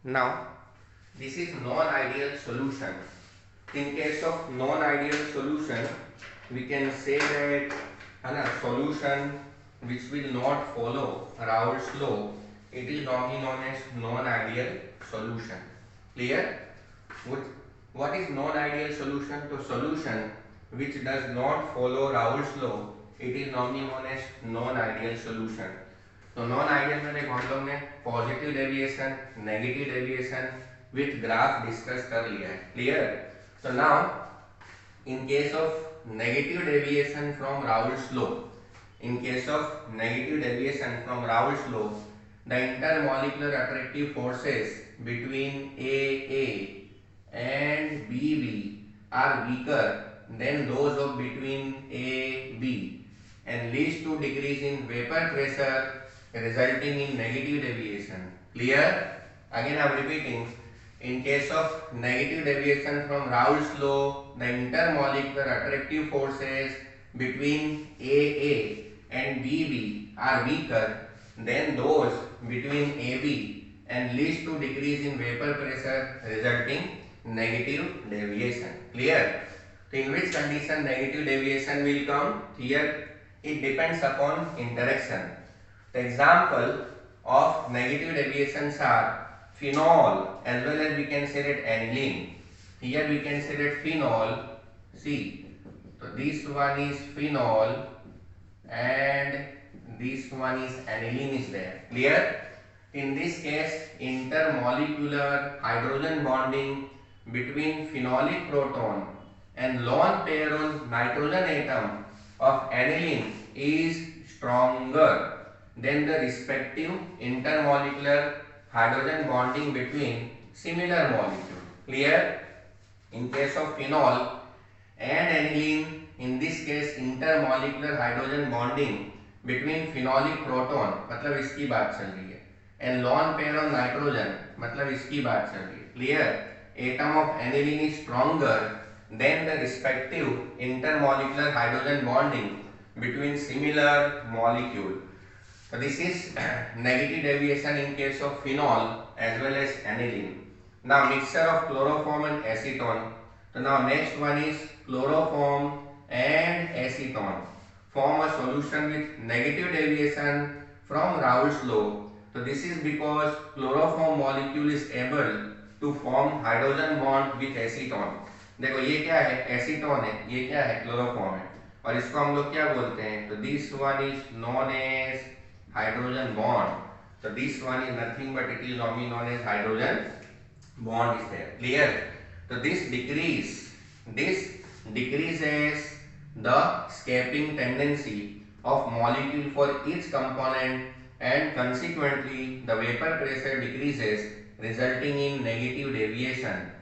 Now, this is non-ideal solution. In case of non-ideal solution, we can say that a solution which will not follow Raoult's law, it is normally known as non-ideal solution. Clear? What, what is non-ideal solution? To solution which does not follow Raoult's law, it is normally known as non-ideal solution. तो non ideal में देखो हम लोग ने positive deviation negative deviation with graph discuss कर लिया है. Clear? So now in case of negative deviation from Raoult's law, in case of negative deviation from Raoult's law, the intermolecular attractive forces between AA and BB are weaker than those of between AB and leads to decrease in vapor pressure resulting in negative deviation. Clear? Again I am repeating. In case of negative deviation from Raoult's law, the intermolecular attractive forces between AA and BB are weaker than those between AB and leads to decrease in vapor pressure resulting negative deviation. Clear? So in which condition negative deviation will come? Here it depends upon interaction. The example of negative deviations are phenol as well as we can say that aniline. Here we can say that phenol. See, so this one is phenol and this one is aniline is there. Clear? In this case, intermolecular hydrogen bonding between phenolic proton and lone pair on nitrogen atom of aniline is stronger than the respective intermolecular hydrogen bonding between similar molecule. Clear? In case of phenol and aniline, in this case intermolecular hydrogen bonding between phenolic proton, मतलब इसकी बात चल रही है, and lone pair of nitrogen, मतलब इसकी बात चल रही है. Clear? Atom of aniline is stronger than the respective intermolecular hydrogen bonding between similar molecule. So this is negative deviation in case of phenol as well as aniline. Now mixture of chloroform and acetone. So now next one is chloroform and acetone form a solution with negative deviation from Raoult's law. So this is because chloroform molecule is able to form hydrogen bond with acetone. देखो ये क्या है? Acetone है. ये क्या है? Chloroform है. और इसको हम लोग क्या बोलते हैं? तो this one is known as hydrogen bond. So this one is nothing but it is normally known as hydrogen bond is there. Clear? So this decreases the escaping tendency of molecule for each component and consequently the vapor pressure decreases resulting in negative deviation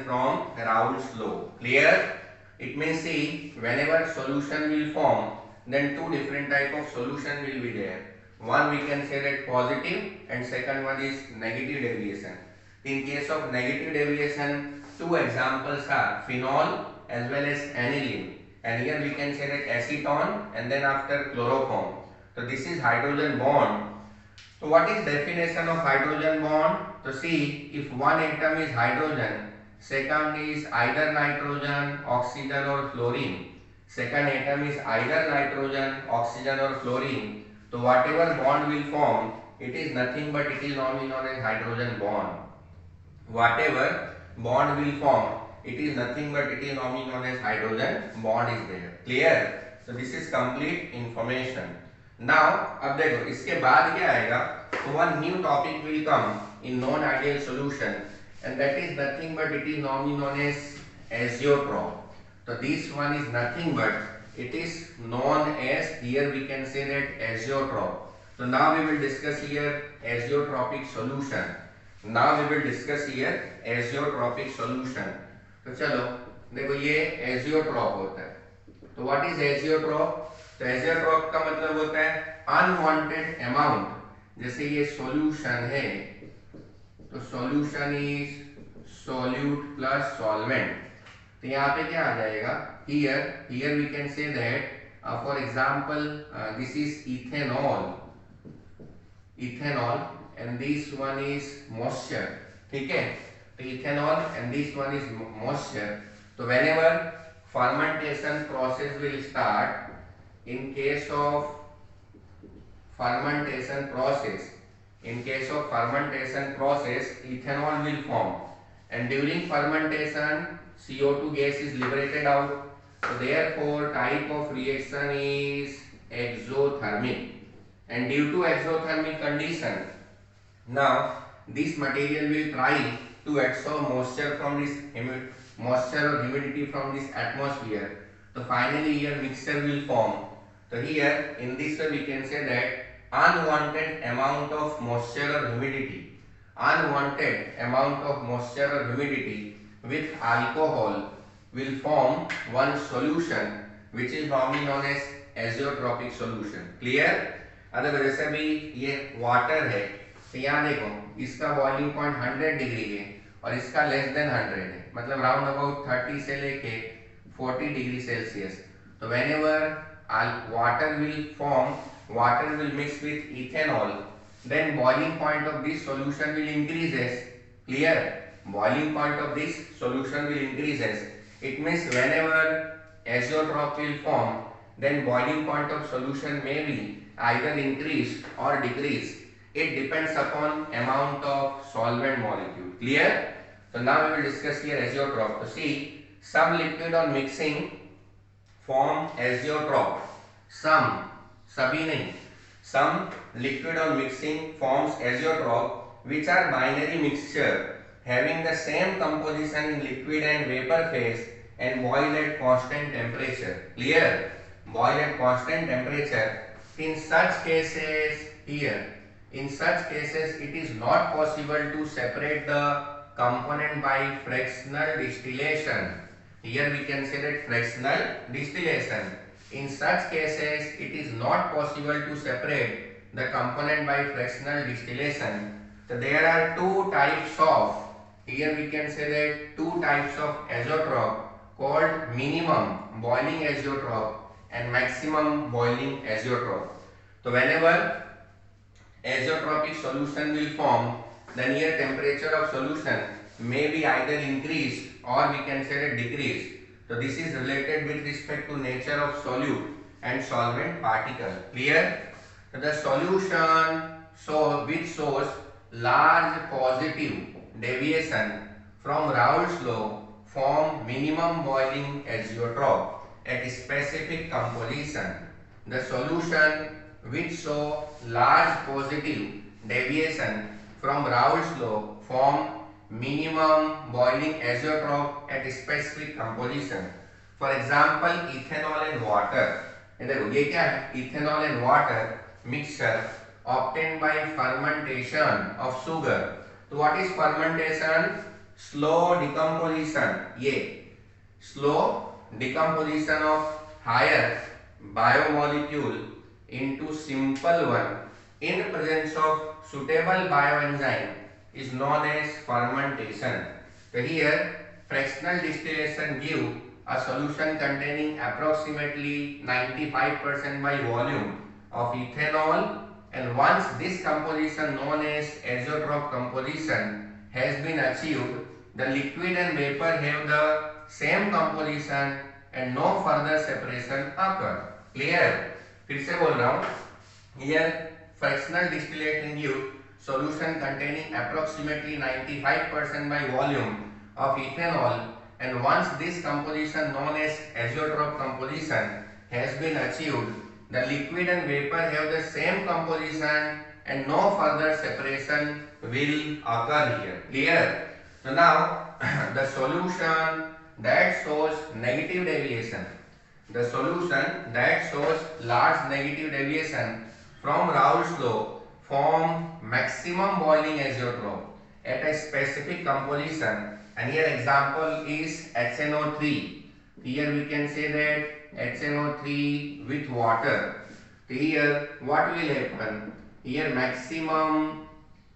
from Raoult's law. Clear? It means see whenever solution will form, then two different type of solution will be there. One we can say that positive and second one is negative deviation. In case of negative deviation, two examples are phenol as well as aniline, and here we can say that acetone and then after chloroform. So this is hydrogen bond. So what is definition of hydrogen bond? So see, if one atom is hydrogen, second is either nitrogen, oxygen or fluorine. Second atom is either nitrogen, oxygen or fluorine. So whatever bond will form, it is nothing but it is normally known as hydrogen bond. Whatever bond will form, it is nothing but it is normally known as hydrogen bond is there. Clear? So this is complete information. Now अब देखो इसके बाद क्या आएगा? So one new topic will come in non-ideal solution and that is nothing but it is normally known as azeotrope. So this one is nothing but it is known as, here we can say that azeotrope. So now we will discuss here azeotropic solution. Now we will discuss here azeotropic solution. तो चलो देखो ये azeotrope होता है. तो what is azeotrope? तो azeotrope का मतलब होता है unwanted amount. जैसे ये solution है तो solution is solute plus solvent. तो यहाँ पे क्या आ जाएगा? Here we can say that for example this is ethanol. and this one is moisture. ठीक है, तो ethanol and this one is moisture. So whenever fermentation process will start, in case of fermentation process, ethanol will form, and during fermentation CO2 gas is liberated out. So therefore type of reaction is exothermic, and due to exothermic condition, now this material will try to absorb moisture from this moisture or humidity from this atmosphere. So finally here mixture will form. So here in this way we can say that unwanted amount of moisture or humidity with alcohol will form one solution which is normally known as azeotropic solution. Clear? अगर जैसे भी ये water है, तो यहाँ देखो इसका boiling point 100 degree है और इसका लेस देन 100 है, मतलब राउंड अबाउट 30 से लेके 40 डिग्री सेल्सियस. तो whenever water will mix with ethanol, then boiling point of this solution will increases. Clear? Boiling point of this solution will increases. It means whenever azeotrope will form, then boiling point of solution may be either increased or decreased. It depends upon amount of solvent molecule. Clear? So now we will discuss here azeotrope. So see, some liquid on mixing form azeotrope. सभी नहीं, some liquid on mixing forms azeotrope, which are binary mixture having the same composition in liquid and vapor phase and boil at constant temperature. Clear? Boil at constant temperature. In such cases it is not possible to separate the component by fractional distillation. Here we can say that fractional distillation. In such cases, it is not possible to separate the component by fractional distillation. So there are two types of, here we can say that two types of azeotrope called minimum boiling azeotrope and maximum boiling azeotrope. So whenever azeotropic solution will form, then here temperature of solution may be either increased or we can say that decreased. So this is related with respect to nature of solute and solvent particle. Clear? So the solution which shows large positive deviation from Raoult's law form minimum boiling azeotrope at specific composition. The solution which show large positive deviation from Raoult's law form minimum boiling azeotrope at specific composition. For example, ethanol and water. देखो ये क्या है? Ethanol and water mixture obtained by fermentation of sugar. So what is fermentation? Slow decomposition. ये slow decomposition of higher biomolecule into simple one in presence of suitable bioenzyme is known as fermentation. So here fractional distillation give a solution containing approximately 95% by volume of ethanol, and once this composition known as azeotrope composition has been achieved, the liquid and vapor have the same composition and no further separation occur. Clear? फिर से बोल रहा हूँ, here fractional distillation give solution containing approximately 95% by volume of ethanol, and once this composition known as azeotrope composition has been achieved, the liquid and vapor have the same composition and no further separation will occur here. Clear? So now the solution that shows negative deviation, the solution that shows large negative deviation from Raoult's law form maximum boiling azeotrope at a specific composition, and here example is HNO3. Here we can say that HNO3 with water. Here what will happen? Here maximum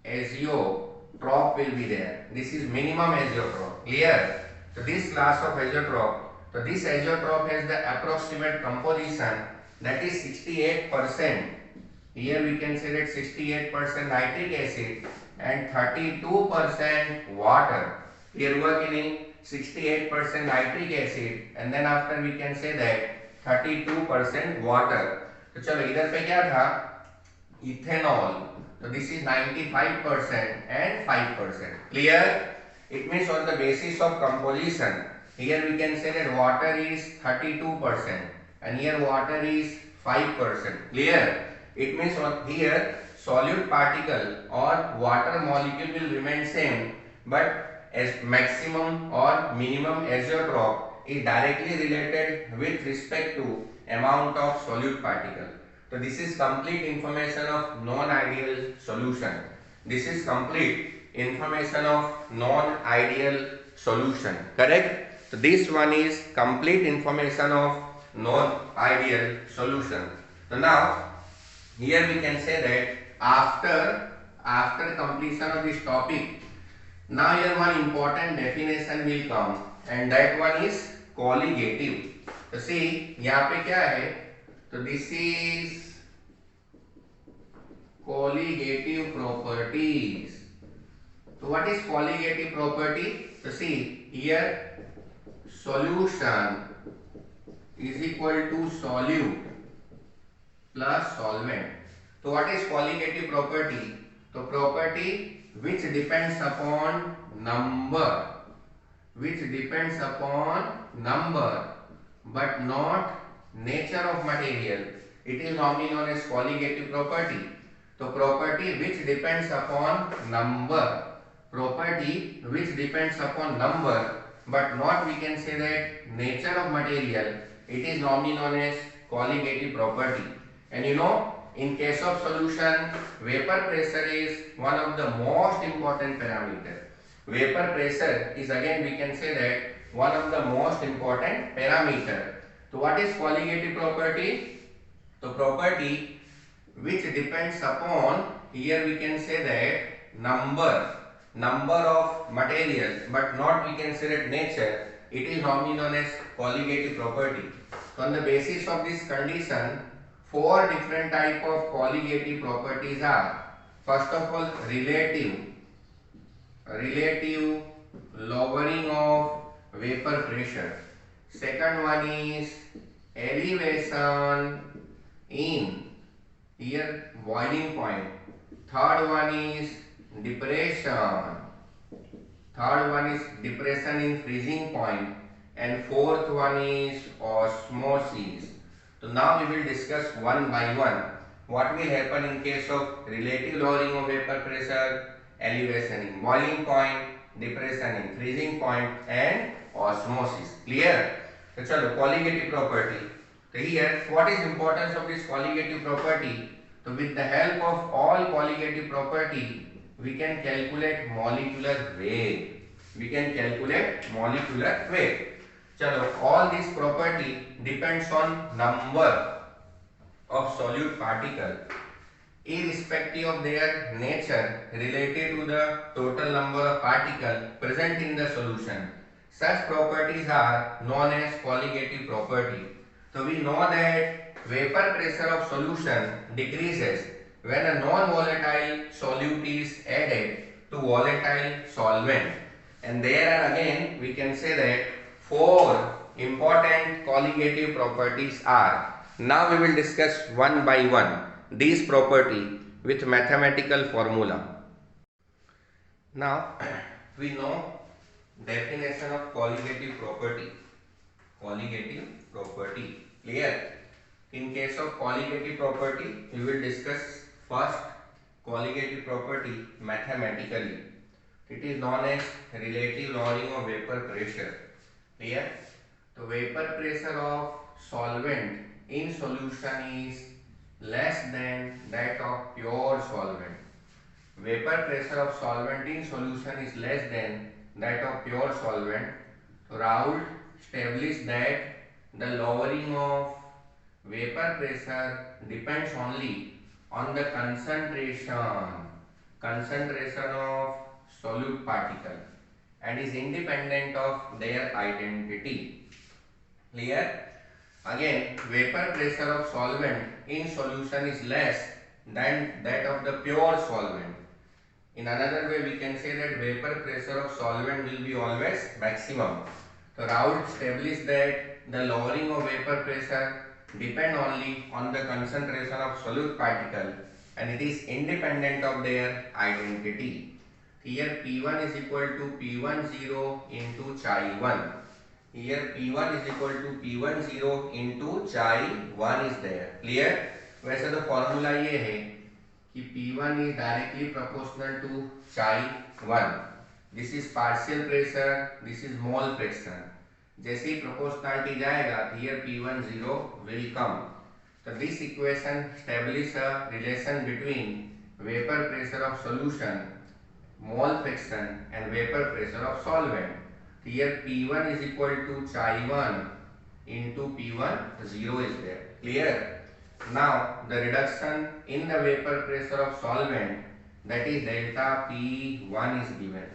azeotrope will be there. This is minimum azeotrope. Clear? So this class of azeotrope, so this azeotrope has the approximate composition that is 68%. Here we can say that 68% nitric acid and 32% water. Here हुआ कि नहीं, 68% nitric acid and then after we can say that 32% water. तो चलो इधर पे क्या था, ethanol. So this is 95% and 5%. Clear? It means on the basis of composition, here we can say that water is 32% and here water is 5%. Clear? It means on here solute particle or water molecule will remain same, but as maximum or minimum azeotrope is directly related with respect to amount of solute particle. So this is complete information of non-ideal solution. This is complete information of non-ideal solution. Correct? So this one is complete information of non-ideal solution. So now here we can say that after completion of this topic, now here one important definition will come and that one is colligative. तो see यहाँ पे क्या है, तो this is colligative properties. So what is colligative property? So see here solution is equal to solute plus solvent. So what is colligative property? So property which depends upon number, but not nature of material. It is normally known as colligative property. So property which depends upon number, but not we can say that nature of material. It is normally known as colligative property. And you know, in case of solution, vapor pressure is one of the most important parameter. Vapor pressure is again we can say that one of the most important parameter. So what is colligative property? So property which depends upon, here we can say that number of materials, but not we can say that nature. It is normally known as colligative property. So on the basis of this condition, four different type of colligative properties are, first of all relative lowering of vapor pressure. Second one is elevation in here boiling point. Third one is depression in freezing point, and fourth one is osmosis. So now we will discuss one by one what will happen in case of relative lowering of vapor pressure, elevation in boiling point, depression in freezing point and osmosis. Clear? So chalo colligative property. So here what is importance of this colligative property? So with the help of all colligative property we can calculate molecular weight. Chalo, all this property depends on number of solute particle irrespective of their nature related to the total number of particles present in the solution. Such properties are known as colligative property. So we know that vapor pressure of solution decreases when a non-volatile solute is added to volatile solvent. And there are again we can say that four important colligative properties are. Now we will discuss one by one these property with mathematical formula. Now we know definition of colligative property. Clear? In case of colligative property, we will discuss first colligative property mathematically. It is known as relative lowering of vapor pressure. Clear? The vapor pressure of solvent in solution is less than that of pure solvent. Vapor pressure of solvent in solution is less than that of pure solvent. So Raoult established that the lowering of vapor pressure depends only on the concentration of solute particle and is independent of their identity. Clear? Again, vapor pressure of solvent in solution is less than that of the pure solvent. In another way, we can say that vapor pressure of solvent will be always maximum. So Raoult established that the lowering of vapor pressure depend only on the concentration of solute particle and it is independent of their identity. Here P1 is equal to P10 into Chi 1. Here P1 is equal to P10 into Chi 1 is there. Clear? वैसे तो formula ये है कि P1 is directly proportional to Chi 1. This is partial pressure, this is mole fraction. जैसे ही proportionality जाएगा, here P10 will come. So this equation establish a relation between vapor pressure of solution, mole fraction and vapor pressure of solvent. Here P1 is equal to Chi 1 into P10 is there. Clear? Now the reduction in the vapor pressure of solvent, that is delta P1 is given.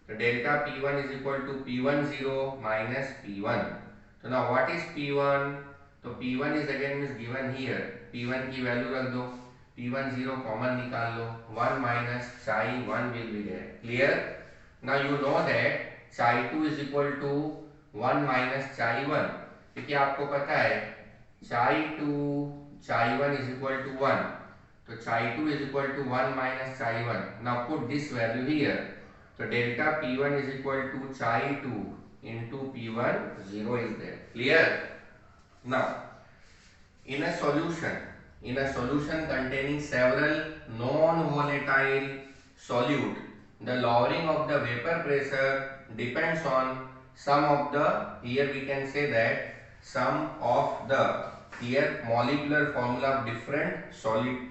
So delta P1 is equal to P10 minus P1. So now what is P1? So P1 is again is given here. P1 की value रख दो. P10 common निकाल लो. 1 minus Chi 1 will be there. Clear? Now you know that Chi 2 is equal to 1 minus Chi 1. क्योंकि आपको पता है Chi 2 Chi 1 is equal to 1. So Chi 2 is equal to 1 minus Chi 1. Now put this value here. So delta P1 is equal to Chi 2 into P10 is there. Clear? Now, in a solution containing several non-volatile solute, the lowering of the vapor pressure depends on some of the, here we can say that some of the, here molecular formula of different solute,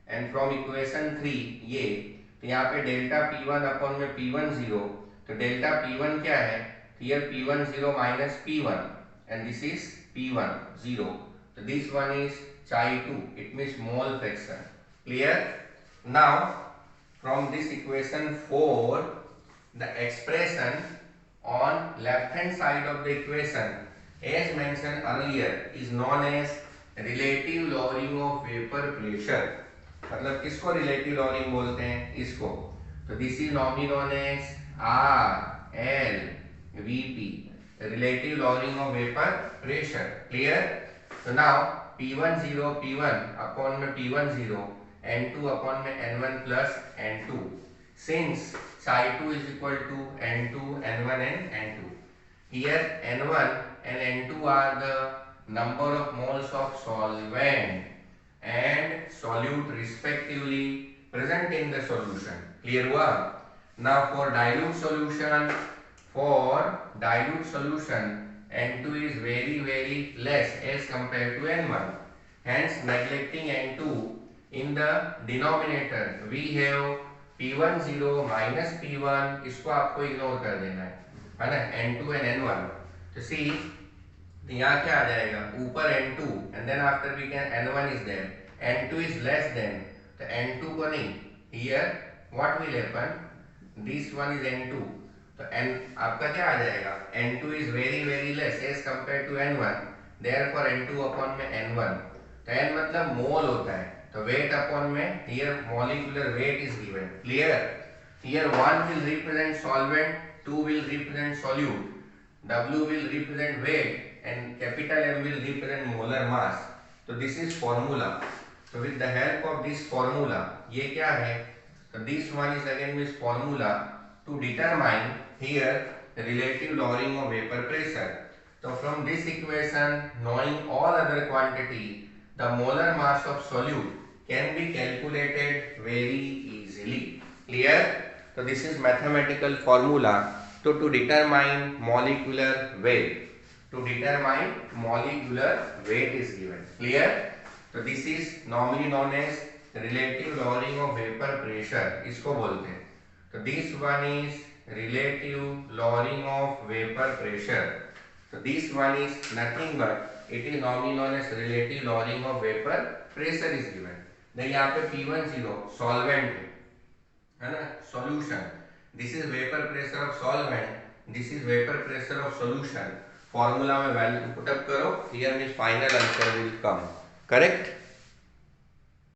and from equation 3 ये तो यहाँ पे delta P1 upon में P10, तो delta P1 क्या है, here P10 minus P1 and this is P10. So this one is Chi 2, it means mole fraction. Clear? Now from this equation 4, the expression on left hand side of the equation as mentioned earlier is known as relative lowering of vapor pressure. मतलब किसको relative lowering बोलते हैं, इसको. तो this is normally known as RLVP, relative lowering of vapor pressure. Clear? So now P1 upon में P10, N2 upon में N1 plus N2. Since Chi 2 is equal to N2, N1 and N2. Here N1 and N2 are the number of moles of solvent and solute respectively present in the solution. Clear हुआ? Now for dilute solution N2 is very less as compared to N1. Hence neglecting N2 in the denominator we have P10 minus P1, इसको आपको ignore कर देना है ना, N2 and N1. तो see तो यहाँ क्या आ जाएगा, ऊपर N2 and then after we can N1 is there, N2 is less than, तो N2 को नहीं, here what will happen, this one is N2, तो N आपका क्या आ जाएगा, N2 is very less as compared to N1, therefore N2 upon में N1. तो N मतलब मोल होता है, तो weight upon में here molecular weight is given. Clear? Here 1 will represent solvent, 2 will represent solute, W will represent weight and capital M will represent molar mass. So this is formula. So with the help of this formula, ये क्या है? So this one is again is formula to determine here the relative lowering of vapor pressure. So from this equation, knowing all other quantity, the molar mass of solute can be calculated very easily. Clear? So this is mathematical formula to determine molecular weight. To determine molecular weight is given. Clear? So this is normally known as relative lowering of vapor pressure. इसको बोलते हैं. So this one is relative lowering of vapor pressure. So this one is nothing but it is normally known as relative lowering of vapor pressure is given. then यहाँ पे P10 solvent है ना, solution. This is vapor pressure of solvent, this is vapor pressure of solution. Formula में value put up करो, here means final answer will come. Correct?